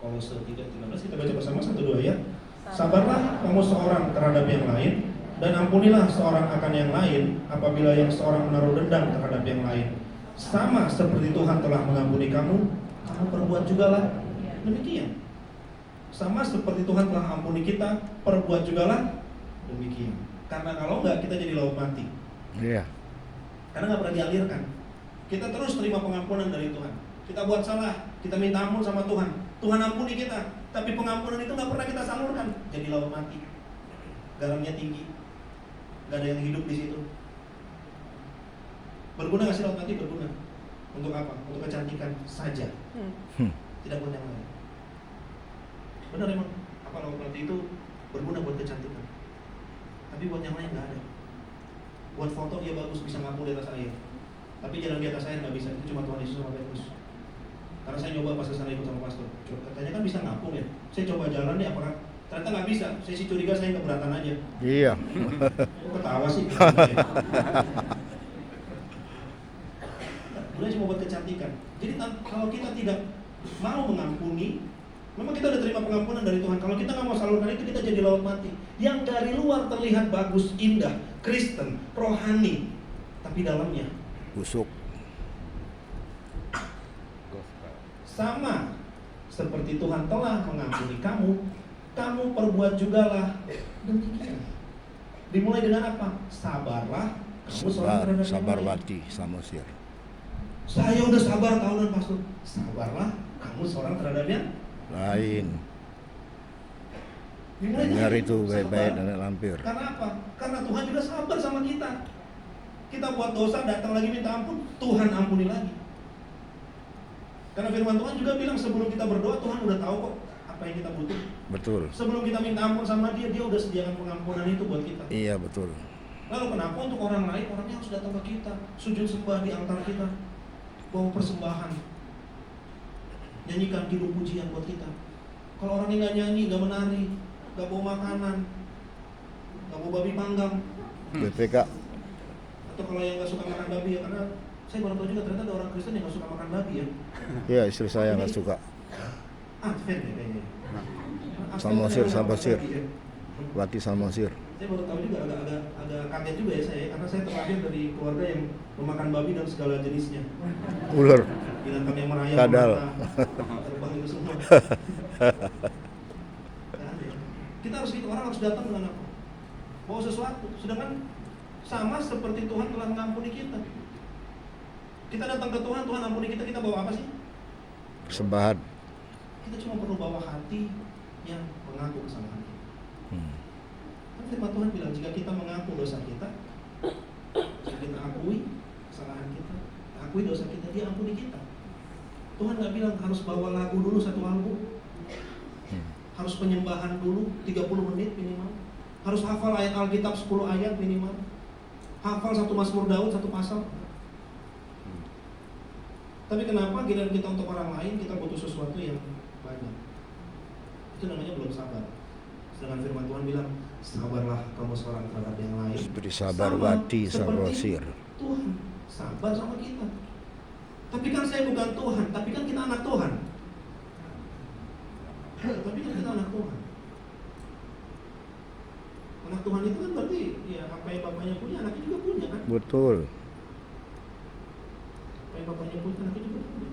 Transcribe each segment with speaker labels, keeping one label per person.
Speaker 1: Kolose 3:13 kita baca bersama 1-2 ya. Sabarlah kamu seorang terhadap yang lain, dan ampunilah seorang akan yang lain apabila yang seorang menaruh dendam terhadap yang lain. Sama seperti Tuhan telah mengampuni kamu, kamu perbuat jugalah demikian. Sama seperti Tuhan telah ampuni kita, perbuat jugalah demikian. Karena kalau enggak kita jadi laut mati.
Speaker 2: Iya.
Speaker 1: Karena nggak pernah dialirkan. Kita terus terima pengampunan dari Tuhan. Kita buat salah, kita minta ampun sama Tuhan. Tuhan ampuni kita, tapi pengampunan itu nggak pernah kita salurkan. Jadi laut mati. Garamnya tinggi, nggak ada yang hidup di situ. Berguna nggak sih laut mati? Berguna. Untuk apa? Untuk kecantikan saja. Tidak buat yang lain. Benar emang. Apa laut mati itu berguna buat kecantikan. Tapi buat yang lain nggak ada. Buat foto dia bagus, bisa ngapung di atas air. Tapi jalan di atas air nggak bisa. Itu cuma Tuhan Yesus sama Petrus. Karena saya nyoba pas kesana ikut sama pastor. Katanya kan bisa ngapung ya. Saya coba jalan deh, apakah ternyata nggak bisa. Saya sih curiga saya keberatan aja.
Speaker 2: Iya.
Speaker 1: Ketawa sih. Mulai cuma buat kecantikan. Jadi kalau kita tidak mau mengampuni, memang kita udah terima pengampunan dari Tuhan. Kalau kita nggak mau salurkan itu, kita jadi laut mati. Yang dari luar terlihat bagus, indah, Kristen, rohani, tapi dalamnya
Speaker 2: busuk.
Speaker 1: Sama seperti Tuhan telah mengampuni kamu, kamu perbuat jugalah demikian. Dimulai dengan apa? Sabarlah kamu seorang terhadap yang
Speaker 2: Sabar
Speaker 1: lain.
Speaker 2: wati samosir.
Speaker 1: Saya udah sabar tahunan pastor. Sabarlah kamu seorang terhadap yang
Speaker 2: Lain.
Speaker 1: Dimulai
Speaker 2: Dengar
Speaker 1: dengan
Speaker 2: itu baik-baik
Speaker 1: sabar.
Speaker 2: dan lampir.
Speaker 1: Karena apa? Karena Tuhan juga sabar sama kita. Kita buat dosa, datang lagi minta ampun, Tuhan ampuni lagi. Karena firman Tuhan juga bilang sebelum kita berdoa, Tuhan udah tahu kok apa yang kita butuh.
Speaker 2: Betul.
Speaker 1: Sebelum kita minta ampun sama Dia, Dia udah sediakan pengampunan itu buat kita.
Speaker 2: Iya betul.
Speaker 1: Lalu kenapa untuk orang lain, orangnya harus datang ke kita, sujud sembah di altar kita, bawa persembahan, nyanyikan kidung pujian buat kita. Kalau orang yang nggak nyanyi, nggak menari, nggak bawa makanan, nggak bawa babi panggang,
Speaker 2: BPK.
Speaker 1: atau kalau yang nggak suka makan babi ya, karena saya baru tahu juga ternyata ada orang Kristen yang nggak suka makan babi ya.
Speaker 2: Iya, istri saya nggak suka.
Speaker 1: Advent ya kayaknya.
Speaker 2: Samosir,
Speaker 1: Advent
Speaker 2: samosir.
Speaker 1: babi ya.
Speaker 2: Wati samosir.
Speaker 1: Saya baru tahu juga, agak kaget juga ya saya, karena saya terlahir dari keluarga yang memakan babi dan segala jenisnya.
Speaker 2: Ular.
Speaker 1: Binatang yang merayap,
Speaker 2: Kadal.
Speaker 1: terbang itu semua. Kita harus gitu, orang harus datang dengan apa? Bawa sesuatu. Sedangkan sama seperti Tuhan telah mengampuni kita. Kita datang ke Tuhan, Tuhan ampuni kita, kita bawa apa sih?
Speaker 2: Persembahan.
Speaker 1: Kita cuma perlu bawa hati yang mengaku kesalahan kita. Kan firman Tuhan bilang, jika kita mengaku dosa kita, jika kita akui kesalahan kita, akui dosa kita, Dia ampuni kita. Tuhan gak bilang harus bawa lagu dulu satu album, harus penyembahan dulu 30 menit minimal, harus hafal ayat Alkitab 10 ayat minimal, hafal satu Mazmur Daud, satu pasal. Tapi kenapa giliran kita untuk orang lain kita butuh sesuatu yang banyak? Itu namanya belum sabar. Sedangkan firman Tuhan bilang, sabarlah kamu seorang terhadap yang lain.
Speaker 2: Seperti sabar
Speaker 1: Sama
Speaker 2: wati
Speaker 1: seperti
Speaker 2: samosir.
Speaker 1: Tuhan sabar sama kita. Tapi kan saya bukan Tuhan, tapi kan kita anak Tuhan. Tapi kan kita anak Tuhan. Anak Tuhan itu kan berarti ya apa yang bapaknya punya, anaknya juga punya kan?
Speaker 2: Betul.
Speaker 1: Apa yang bapaknya punya, anaknya juga punya.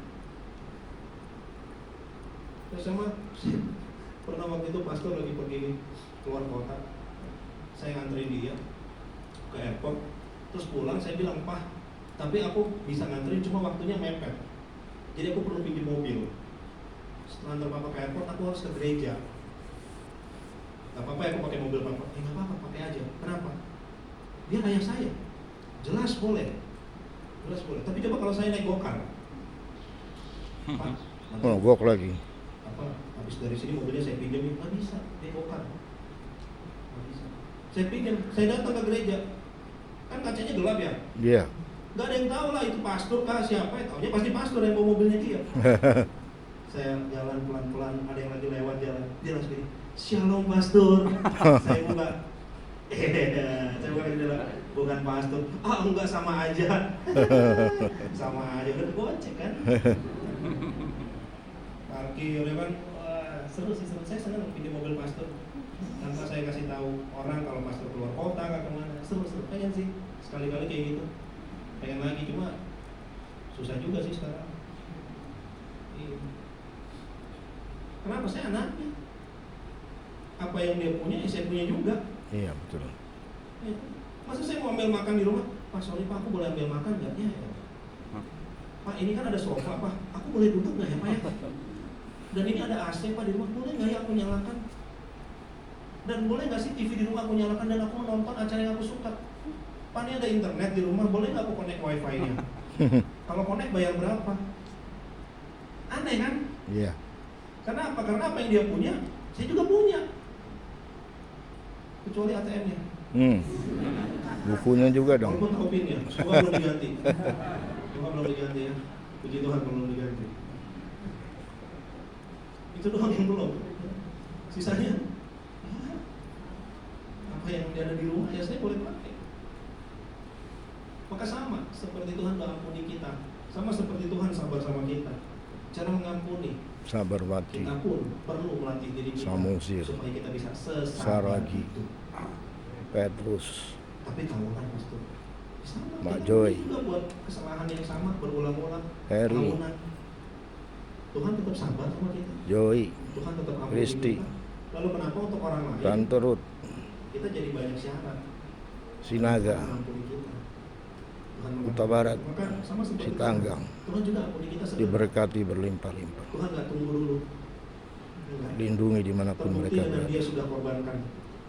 Speaker 1: Ya sama, pernah waktu itu pastor lagi pergi keluar kota, saya nganterin dia ke airport, terus pulang saya bilang, Pak, tapi aku bisa nganterin cuma waktunya mepet, jadi aku perlu pinjam mobil. Setelah antar papa ke airport, aku harus ke gereja. Gak apa-apa ya aku pakai mobil papa? Gak apa-apa, pakai aja. Kenapa? Dia ayah saya. Jelas boleh. Jelas boleh. Tapi coba kalau saya naik gokar, Pak,
Speaker 2: Oh, gok lagi.
Speaker 1: apa? Habis dari sini mobilnya saya pinjemin, nggak bisa, naik gokar. Nggak bisa. Saya pinjam, saya datang ke gereja, kan kacanya gelap ya.
Speaker 2: Iya.
Speaker 1: Gak ada yang tahu lah itu pastor kah siapa, taunya pasti pastor yang bawa mobilnya dia. Saya jalan pelan-pelan, ada yang lagi lewat jalan, dia langsung gini, Shalom pastor. Saya buka, saya buka di dalam, bukan pastor. Ah enggak, sama aja. Sama aja, udah gocek kan. Parkir ya kan, wah seru sih, seru. Saya senang pinjam mobil pastor. Tanpa saya kasih tahu orang kalau pastor keluar kota ke kemana. Seru, pengen sih. Sekali-kali kayak gitu. Pengen lagi, cuma susah juga sih sekarang. Iya. Kenapa? Saya anaknya. Apa yang dia punya, saya punya juga.
Speaker 2: Iya betul.
Speaker 1: Ya. Masa saya mau ambil makan di rumah? Pak, sorry Pak, aku boleh ambil makan nggak? Ya. Pak, ini kan ada sofa Pak, aku boleh duduk nggak ya Pak ya? Dan ini ada AC Pak di rumah, boleh nggak ya aku nyalakan? Dan boleh nggak sih TV di rumah aku nyalakan dan aku menonton acara yang aku suka? Pak, ini ada internet di rumah, boleh nggak aku connect wifi-nya? Kalau connect bayar berapa? Aneh kan?
Speaker 2: Iya.
Speaker 1: Karena apa? Karena apa yang dia punya, saya juga punya. Kecuali ATM-nya.
Speaker 2: Bukunya juga dong.
Speaker 1: Walaupun tahu PIN-nya, semua belum diganti. Semua belum diganti ya. Puji Tuhan belum diganti. Itu doang yang belum. Sisanya, ya, apa yang ada di rumah ya saya boleh pakai. Maka sama seperti Tuhan mengampuni kita, sama seperti Tuhan sabar sama kita. Cara mengampuni,
Speaker 2: Sabar wati.
Speaker 1: kita pun perlu melatih diri kita
Speaker 2: Samosir.
Speaker 1: supaya kita bisa sesabar
Speaker 2: Saragi.
Speaker 1: itu.
Speaker 2: Petrus.
Speaker 1: Tapi tahu kan Pastor, sama
Speaker 2: Mak
Speaker 1: kita
Speaker 2: Joy.
Speaker 1: juga buat kesalahan yang sama berulang-ulang.
Speaker 2: Heri.
Speaker 1: Tahunan. Tuhan tetap sabar sama kita.
Speaker 2: Joy.
Speaker 1: Tuhan tetap ampuni
Speaker 2: Kristi.
Speaker 1: kita. Lalu kenapa untuk orang lain
Speaker 2: Tante Ruth.
Speaker 1: kita jadi banyak syarat?
Speaker 2: Sinaga.
Speaker 1: Tuhan mengampuni kita. Tuhan mengampuni
Speaker 2: Kuta Barat.
Speaker 1: kita. Maka sama seperti
Speaker 2: Sitanggang.
Speaker 1: Tuhan juga ampuni kita segera.
Speaker 2: Diberkati berlimpah-limpah.
Speaker 1: Tuhan nggak tunggu dulu. Enggak.
Speaker 2: Lindungi dimanapun
Speaker 1: Terbukti
Speaker 2: mereka
Speaker 1: dengan
Speaker 2: berada.
Speaker 1: dia sudah korbankan.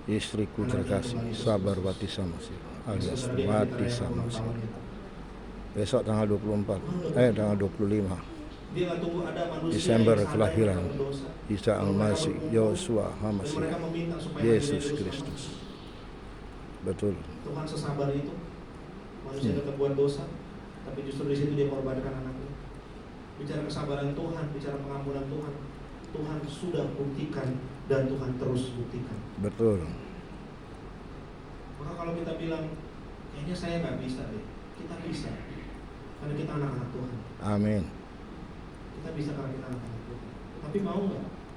Speaker 2: Istriku terkasih, sabar wati samosir, alias mati samosir. Besok tanggal 24, tanggal 25
Speaker 1: Dia nggak tunggu ada manusia
Speaker 2: Desember
Speaker 1: yang sadar
Speaker 2: kelahiran
Speaker 1: mereka berdosa.
Speaker 2: Isa Al-Masih, Yosua
Speaker 1: Dan
Speaker 2: Hamasih,
Speaker 1: mereka meminta supaya
Speaker 2: Yesus
Speaker 1: Yesus
Speaker 2: Kristus. Betul.
Speaker 1: Tuhan sesabar itu. Manusia tetap buat dosa, tapi justru di situ dia korbankan anaknya. Bicara kesabaran Tuhan, bicara pengampunan Tuhan, Tuhan sudah buktikan dan Tuhan terus buktikan.
Speaker 2: Betul.
Speaker 1: Maka kalau kita bilang, kayaknya saya nggak bisa deh, kita bisa, karena kita anak-anak Tuhan.
Speaker 2: Amin.
Speaker 1: Kita bisa karena kita anak-anak Tuhan. Tapi mau nggak?